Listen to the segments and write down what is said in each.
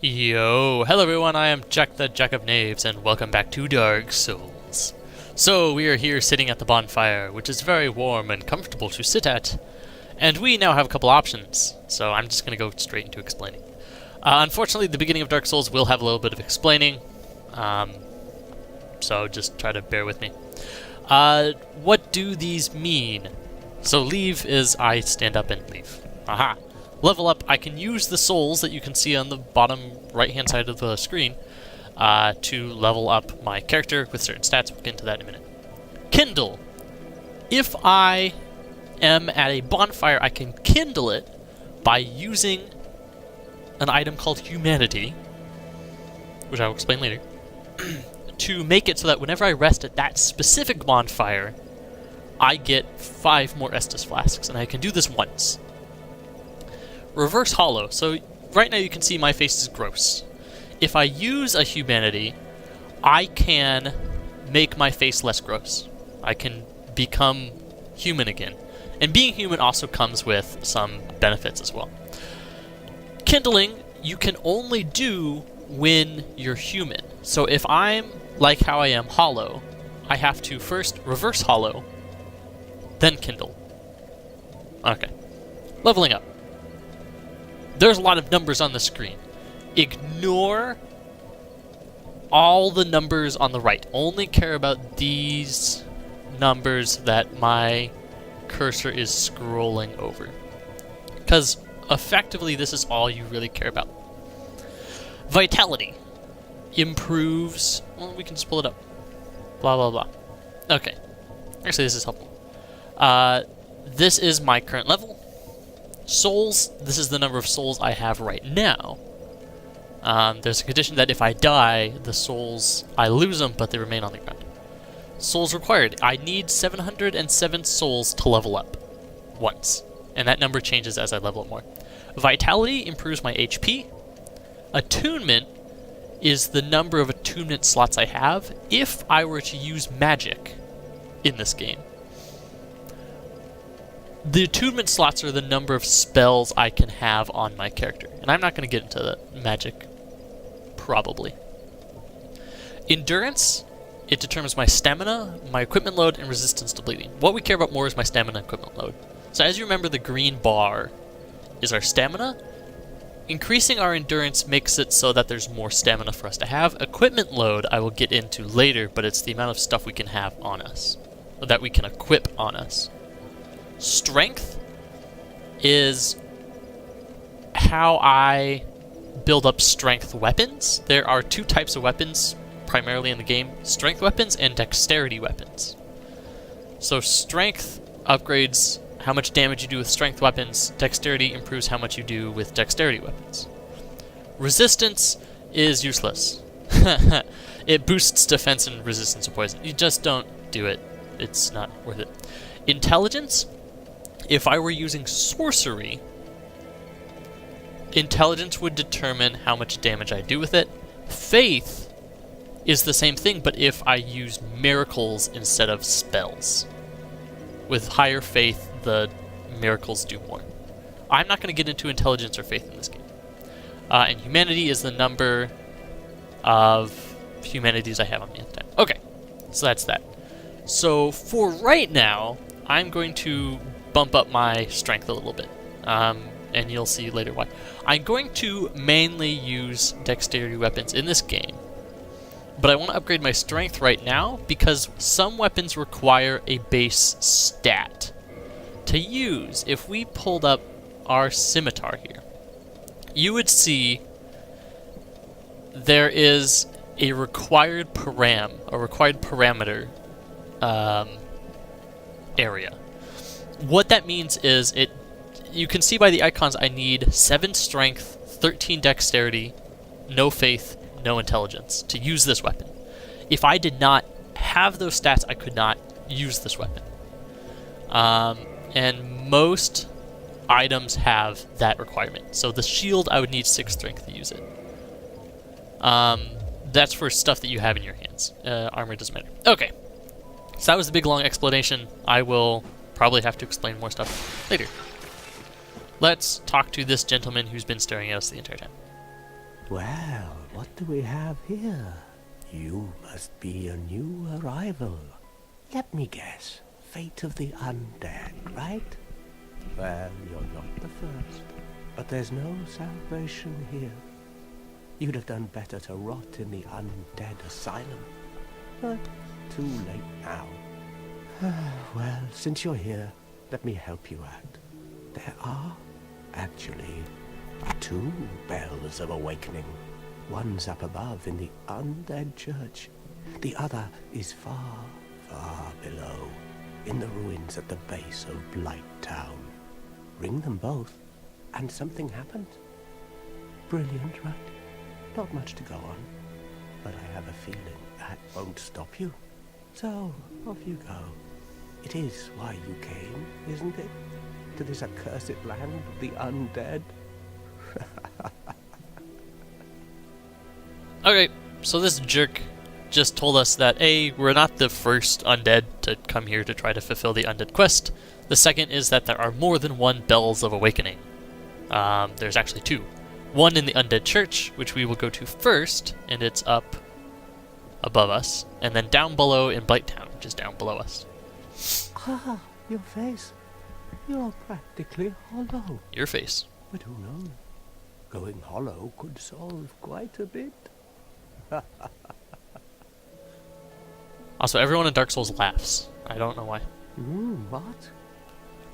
Yo, hello everyone, I am Jack the Jack of Knaves, and welcome back to Dark Souls. So, we are here sitting at the bonfire, which is very warm and comfortable to sit at, and we now have a couple options, so I'm just going to go straight into explaining. Unfortunately, the beginning of Dark Souls will have a little bit of explaining, so just try to bear with me. What do these mean? So leave is I stand up and leave. Aha! Level up, I can use the souls that you can see on the bottom right-hand side of the screen to level up my character with certain stats. We'll get into that in a minute. Kindle. If I am at a bonfire, I can kindle it by using an item called Humanity, which I will explain later, to make it so that whenever I rest at that specific bonfire, I get 5 more Estus Flasks, and I can do this once. Reverse Hollow. So right now you can see my face is gross. If I use a Humanity, I can make my face less gross. I can become human again. And being human also comes with some benefits as well. Kindling, you can only do when you're human. So if I'm, like how I am, hollow, I have to first reverse hollow, then kindle. Okay. Leveling up. There's a lot of numbers on the screen. Ignore all the numbers on the right. Only care about these numbers that my cursor is scrolling over. Because effectively this is all you really care about. Vitality improves... Well, we can just pull it up. Blah, blah, blah. Okay. Actually, this is helpful. This is my current level. Souls, this is the number of souls I have right now. There's a condition that if I die, the souls, I lose them, but they remain on the ground. Souls required. I need 707 souls to level up once, and that number changes as I level up more. Vitality improves my HP. Attunement is the number of attunement slots I have if I were to use magic in this game. The attunement slots are the number of spells I can have on my character. And I'm not going to get into the magic, probably. Endurance, it determines my stamina, my equipment load, and resistance to bleeding. What we care about more is my stamina and equipment load. So as you remember, the green bar is our stamina. Increasing our endurance makes it so that there's more stamina for us to have. Equipment load I will get into later, but it's the amount of stuff we can have on us, or that we can equip on us. Strength is how I build up strength weapons. There are 2 types of weapons primarily in the game: strength weapons and dexterity weapons. So strength upgrades how much damage you do with strength weapons. Dexterity improves how much you do with dexterity weapons. Resistance is useless. It boosts defense and resistance to poison. You just don't do it. It's not worth it. Intelligence. If I were using sorcery, intelligence would determine how much damage I do with it. Faith is the same thing, but if I use miracles instead of spells. With higher faith, the miracles do more. I'm not going to get into intelligence or faith in this game. And humanity is the number of humanities I have on me at the time. Okay, so that's that. So for right now, I'm going to bump up my strength a little bit, and you'll see later why. I'm going to mainly use dexterity weapons in this game, but I want to upgrade my strength right now because some weapons require a base stat to use. If we pulled up our scimitar here, you would see there is a required parameter area. What that means is you can see by the icons I need 7 strength, 13 dexterity, no faith, no intelligence to use this weapon. If I did not have those stats, I could not use this weapon. And most items have that requirement. So the shield, I would need 6 strength to use it. That's for stuff that you have in your hands. Armor doesn't matter. Okay. So that was the big long explanation. I will probably have to explain more stuff later. Let's talk to this gentleman who's been staring at us the entire time. Well, what do we have here? You must be a new arrival. Let me guess. Fate of the undead, right? Well, you're not the first. But there's no salvation here. You'd have done better to rot in the undead asylum. But too late now. Well, since you're here, let me help you out. There are, actually, 2 bells of awakening. One's up above in the undead church. The other is far, far below, in the ruins at the base of Blight Town. Ring them both, and something happens. Brilliant, right? Not much to go on, but I have a feeling that won't stop you. So, off you go. It is why you came, isn't it? To this accursed land of the undead? Okay, so this jerk just told us that A, we're not the first undead to come here to try to fulfill the undead quest. The second is that there are more than 1 Bells of Awakening. There's actually 2. One in the undead church, which we will go to first, and it's up above us, and then down below in Blight Town, which is down below us. Ah, your face. You're practically hollow. Your face. But who knows? Going hollow could solve quite a bit. Also, everyone in Dark Souls laughs. I don't know why. What?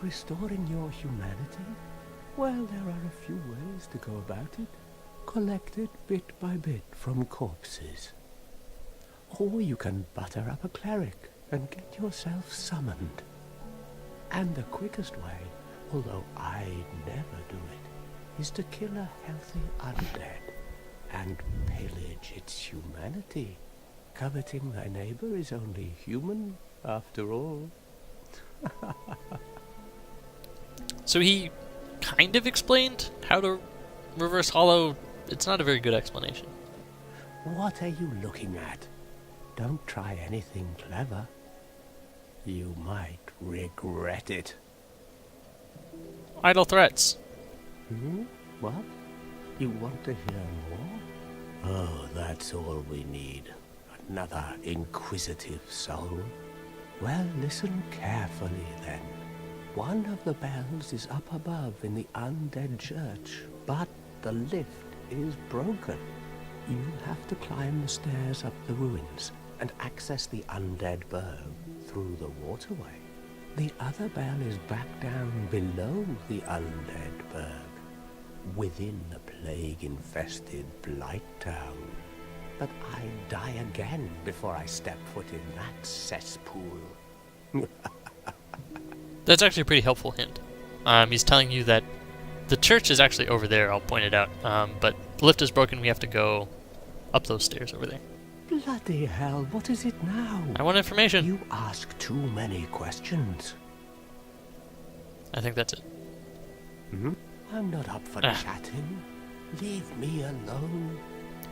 Restoring your humanity? Well, there are a few ways to go about it. Collect it bit by bit from corpses. Or you can butter up a cleric and get yourself summoned. And the quickest way, although I'd never do it, is to kill a healthy undead and pillage its humanity. Coveting thy neighbor is only human, after all. So he kind of explained how to reverse hollow. It's not a very good explanation. What are you looking at? Don't try anything clever. You might regret it. Idle threats. What? You want to hear more? Oh, that's all we need. Another inquisitive soul. Well, listen carefully then. One of the bells is up above in the undead church, but the lift is broken. You have to climb the stairs up the ruins and access the undead burg through the waterway. The other bell is back down below the undead burg, within the plague-infested Blight Town. But I'd die again before I step foot in that cesspool. That's actually a pretty helpful hint. He's telling you that the church is actually over there, I'll point it out. But the lift is broken, we have to go up those stairs over there. Bloody hell, what is it now? I want information. You ask too many questions. I think that's it. I'm not up for chatting. Leave me alone.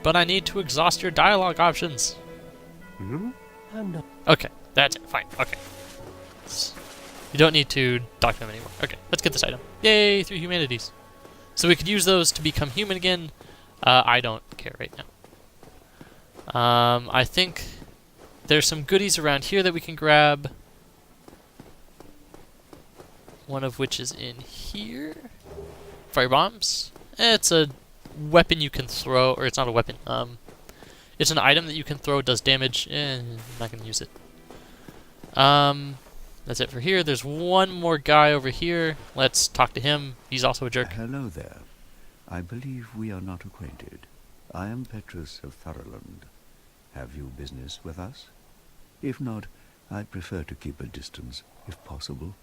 But I need to exhaust your dialogue options. I'm not... Okay, that's it. Fine. Okay. You don't need to talk to them anymore. Okay, let's get this item. Yay, 3 humanities. So we could use those to become human again. I don't care right now. I think there's some goodies around here that we can grab. One of which is in here. Fire bombs. It's a weapon you can throw, or it's not a weapon. It's an item that you can throw. It does damage. I'm not going to use it. That's it for here. There's one more guy over here. Let's talk to him. He's also a jerk. Hello there. I believe we are not acquainted. I am Petrus of Thurland. Have you business with us? If not, I'd prefer to keep a distance, if possible.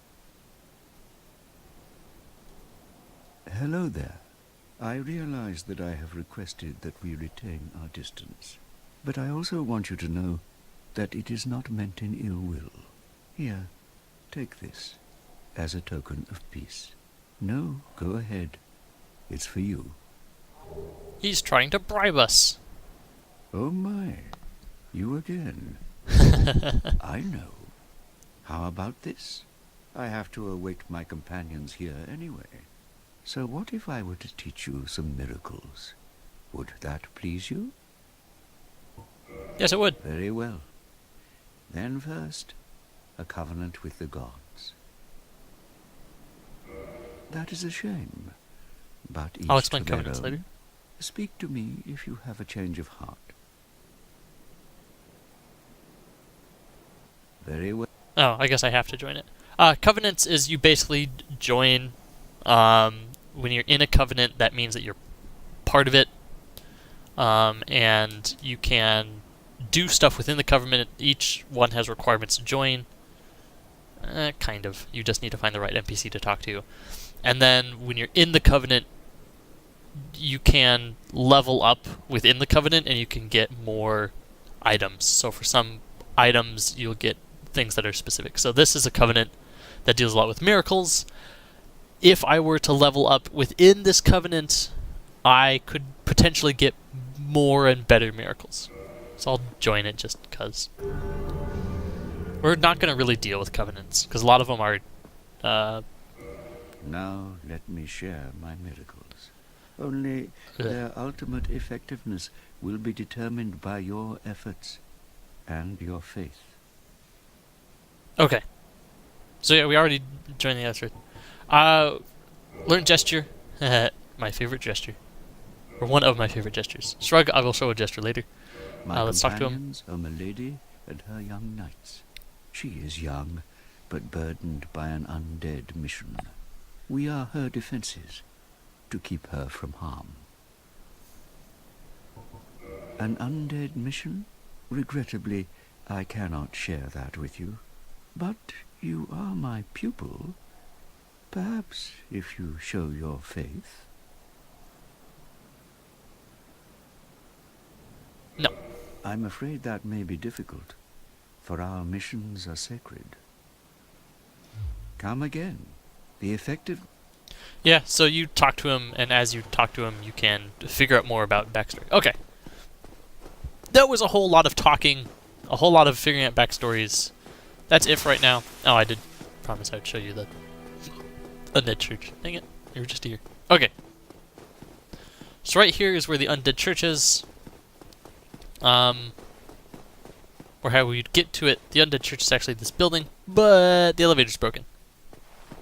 Hello there. I realize that I have requested that we retain our distance, but I also want you to know that it is not meant in ill will. Here, take this, as a token of peace. No, go ahead. It's for you. He's trying to bribe us. Oh my, you again. I know. How about this? I have to await my companions here anyway. So what if I were to teach you some miracles? Would that please you? Yes, it would. Very well. Then first, a covenant with the gods. That is a shame, but each I'll explain to their covenants own. later. Speak to me if you have a change of heart. Very well. Oh, I guess I have to join it. Covenants is you basically join. When you're in a covenant, that means that you're part of it, and you can do stuff within the covenant. Each one has requirements to join. Kind of. You just need to find the right NPC to talk to. And then when you're in the covenant, you can level up within the covenant, and you can get more items. So for some items, you'll get things that are specific. So this is a covenant that deals a lot with miracles. If I were to level up within this covenant, I could potentially get more and better miracles. So I'll join it just because. We're not going to really deal with covenants, because a lot of them are... Now let me share my miracles. Only their ultimate effectiveness will be determined by your efforts and your faith. Okay. So yeah, we already joined the other. Learn gesture. My favorite gesture. Or one of my favorite gestures. Shrug, I will show a gesture later. My Let's talk to him. companions are Milady and her young knights. She is young, but burdened by an undead mission. We are her defenses, to keep her from harm. An undead mission? Regrettably, I cannot share that with you. But you are my pupil. Perhaps if you show your faith. No. I'm afraid that may be difficult, for our missions are sacred. Come again. The effective... Yeah, so you talk to him, and as you talk to him, you can figure out more about backstory. Okay. That was a whole lot of talking, a whole lot of figuring out backstories. That's it for right now. Oh, I did promise I would show you the undead church. Dang it, you were just here. Okay. So right here is where the undead church is. Or how we'd get to it. The undead church is actually this building, but the elevator's broken.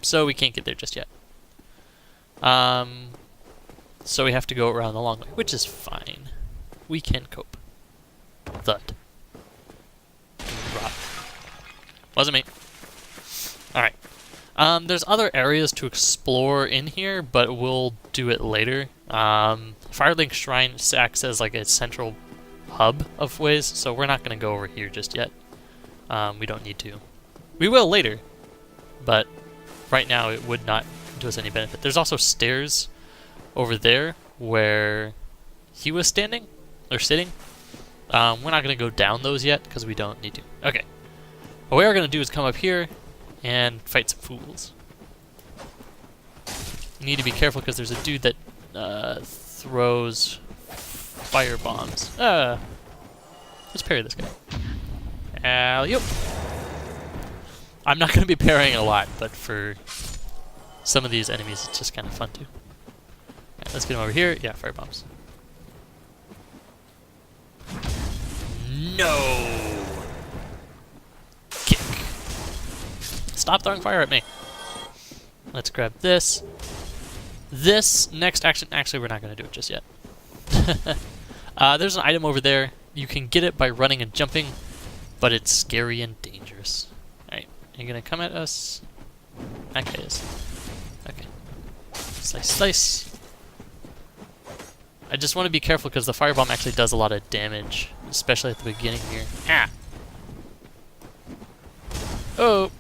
So we can't get there just yet. So we have to go around the long way, which is fine. We can cope. Thud. Drop. Wasn't me. Alright. There's other areas to explore in here, but we'll do it later. Firelink Shrine acts as like a central hub of ways, so we're not going to go over here just yet. We don't need to. We will later, but right now it would not do us any benefit. There's also stairs over there where he was standing, or sitting. We're not going to go down those yet, because we don't need to. Okay. What we are going to do is come up here and fight some fools. You need to be careful, because there's a dude that throws fire bombs. Let's parry this guy. Alley-oop. I'm not going to be parrying a lot, but for some of these enemies, it's just kind of fun too. Right, let's get him over here. Yeah, fire bombs. No! Kick. Stop throwing fire at me. Let's grab this. This next action, actually we're not going to do it just yet. There's an item over there. You can get it by running and jumping, but it's scary and dangerous. Alright, you're going to come at us. That guy is. Okay. Slice, slice. I just want to be careful because the firebomb actually does a lot of damage, especially at the beginning here. Ah! Oh!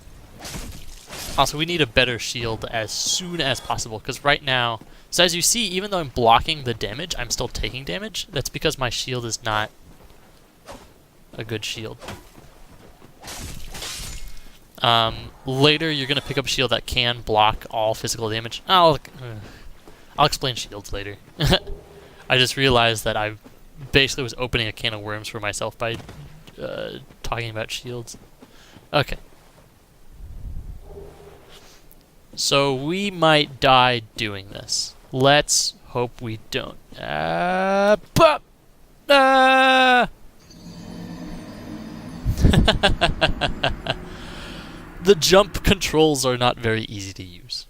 Also, we need a better shield as soon as possible, because right now... So as you see, even though I'm blocking the damage, I'm still taking damage. That's because my shield is not a good shield. Later, you're going to pick up a shield that can block all physical damage. I'll explain shields later. I just realized that I basically was opening a can of worms for myself by talking about shields. Okay. So we might die doing this. Let's Hope we don't. Pop! The jump controls are not very easy to use.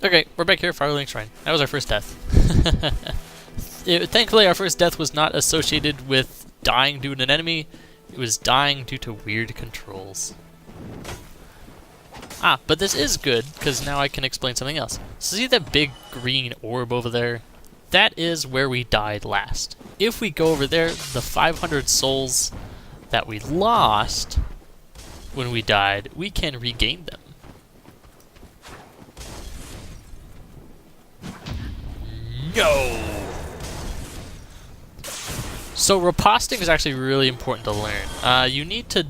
Okay, we're back here, Firelink Shrine. That was our first death. Thankfully, our first death was not associated with dying due to an enemy. It was dying due to weird controls. Ah, but this is good, because now I can explain something else. So see that big green orb over there? That is where we died last. If we go over there, the 500 souls that we lost when we died, we can regain them. No! So riposting is actually really important to learn. You need to...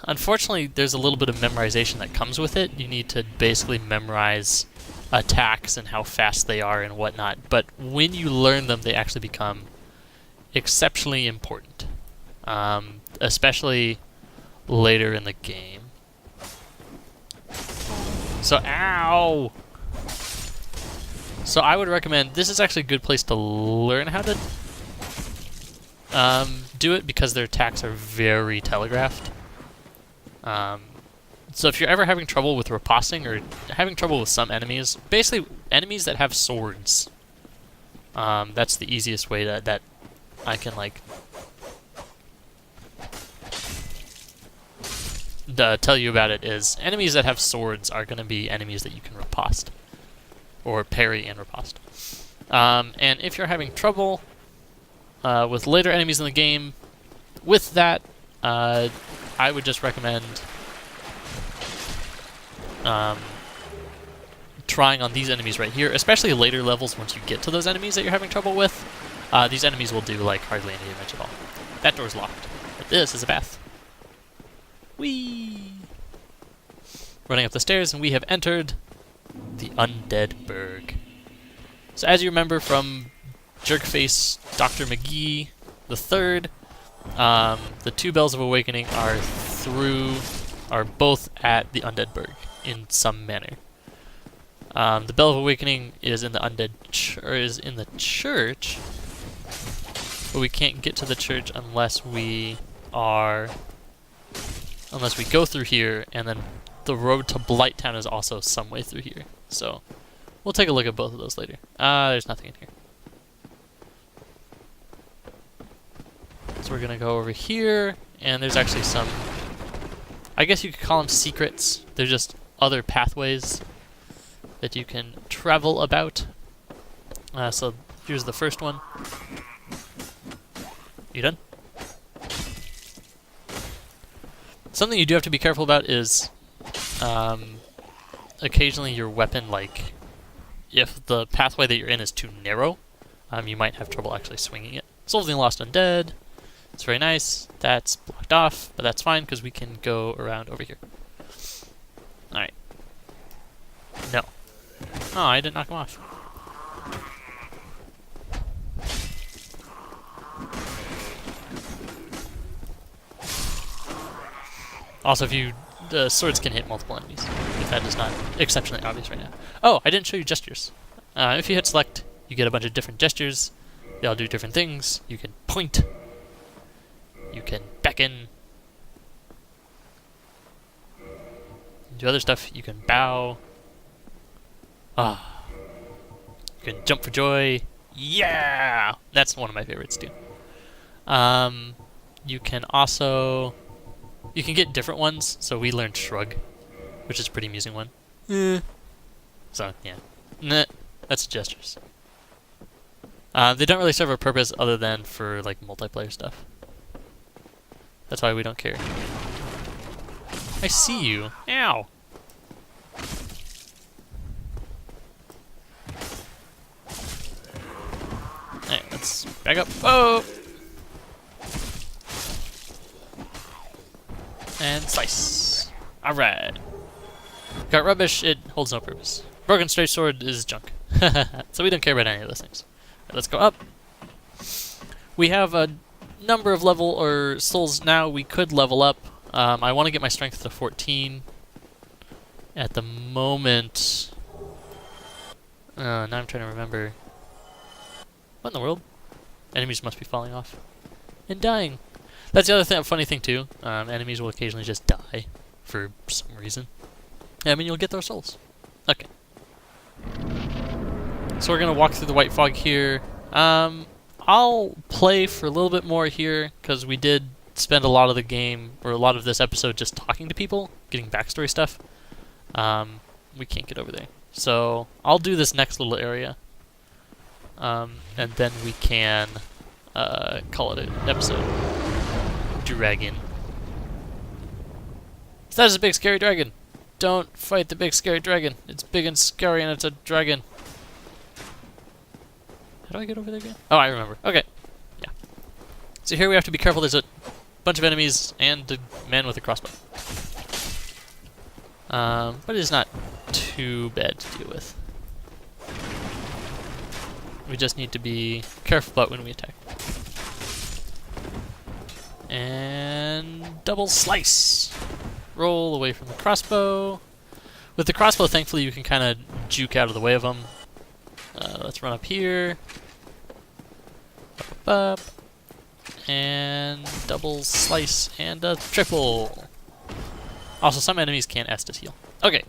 Unfortunately, there's a little bit of memorization that comes with it. You need to basically memorize attacks and how fast they are and whatnot. But when you learn them, they actually become exceptionally important. Especially later in the game. So, ow! So I would recommend, this is actually a good place to learn how to do it, because their attacks are very telegraphed. So if you're ever having trouble with riposting or having trouble with some enemies, basically enemies that have swords, that's the easiest way that I can like tell you about it. Is enemies that have swords are going to be enemies that you can riposte or parry and riposte. And if you're having trouble with later enemies in the game, with that, I would just recommend trying on these enemies right here, especially later levels. Once you get to those enemies that you're having trouble with, these enemies will do like hardly any damage at all. That door's locked, but this is a path. Whee! Running up the stairs, and we have entered the Undead Burg. So as you remember from Jerkface Dr. McGee the Third, the two Bells of Awakening are both at the Undead Burg in some manner. The Bell of Awakening is in the church, but we can't get to the church unless we go through here, and then the road to Blighttown is also some way through here. So we'll take a look at both of those later. There's nothing in here. So we're gonna go over here, and there's actually some, I guess you could call them secrets. They're just other pathways that you can travel about. So here's the first one. You done? Something you do have to be careful about is occasionally your weapon, like if the pathway that you're in is too narrow, you might have trouble actually swinging it. Souls of the Lost Undead. It's very nice. That's blocked off, but that's fine because we can go around over here. Alright. No. Oh, I didn't knock him off. Also, the swords can hit multiple enemies, if that is not exceptionally obvious right now. Oh, I didn't show you gestures. If you hit select, you get a bunch of different gestures. They all do different things. You can point. You can beckon. Do other stuff. You can bow. You can jump for joy. Yeah! That's one of my favorites, too. You can also... You can get different ones. So we learned Shrug, which is a pretty amusing one. So, yeah. Nah, that's gestures. They don't really serve a purpose other than for, like, multiplayer stuff. That's why we don't care. I see you. Ow! Alright, let's back up. Oh! And slice. Alright. Got rubbish, it holds no purpose. Broken straight sword is junk. So we don't care about any of those things. Right, let's go up. We have a number of level or souls now. We could level up. I want to get my strength to 14. At the moment, Now I'm trying to remember. What in the world? Enemies must be falling off. And dying. That's the other funny thing too. Enemies will occasionally just die for some reason. I mean, you'll get their souls. Okay. So we're gonna walk through the white fog here. I'll play for a little bit more here because we did spend a lot of the game, or a lot of this episode, just talking to people, getting backstory stuff. We can't get over there. So I'll do this next little area. And then we can call it an episode. Dragon. That is a big scary dragon. Don't fight the big scary dragon. It's big and scary and it's a dragon. How do I get over there again? Oh, I remember. Okay. Yeah. So here we have to be careful. There's a bunch of enemies and a man with a crossbow. But it is not too bad to deal with. We just need to be careful about when we attack. And double slice. Roll away from the crossbow. With the crossbow, thankfully, you can kind of juke out of the way of them. Let's run up here. Up. And double slice and a triple. Also, some enemies can't Estus heal. Okay.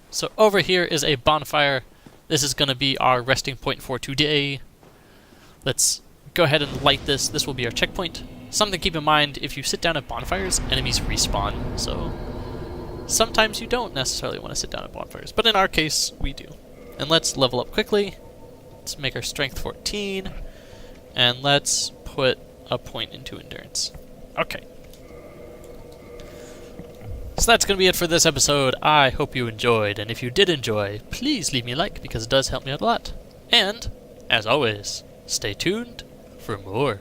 So over here is a bonfire. This is going to be our resting point for today. Let's go ahead and light this. This will be our checkpoint. Something to keep in mind, if you sit down at bonfires, enemies respawn. So sometimes you don't necessarily want to sit down at bonfires. But in our case, we do. And let's level up quickly. Let's make our strength 14. And let's put a point into endurance. Okay. So that's going to be it for this episode. I hope you enjoyed, and if you did enjoy, please leave me a like because it does help me out a lot. And, as always, stay tuned for more.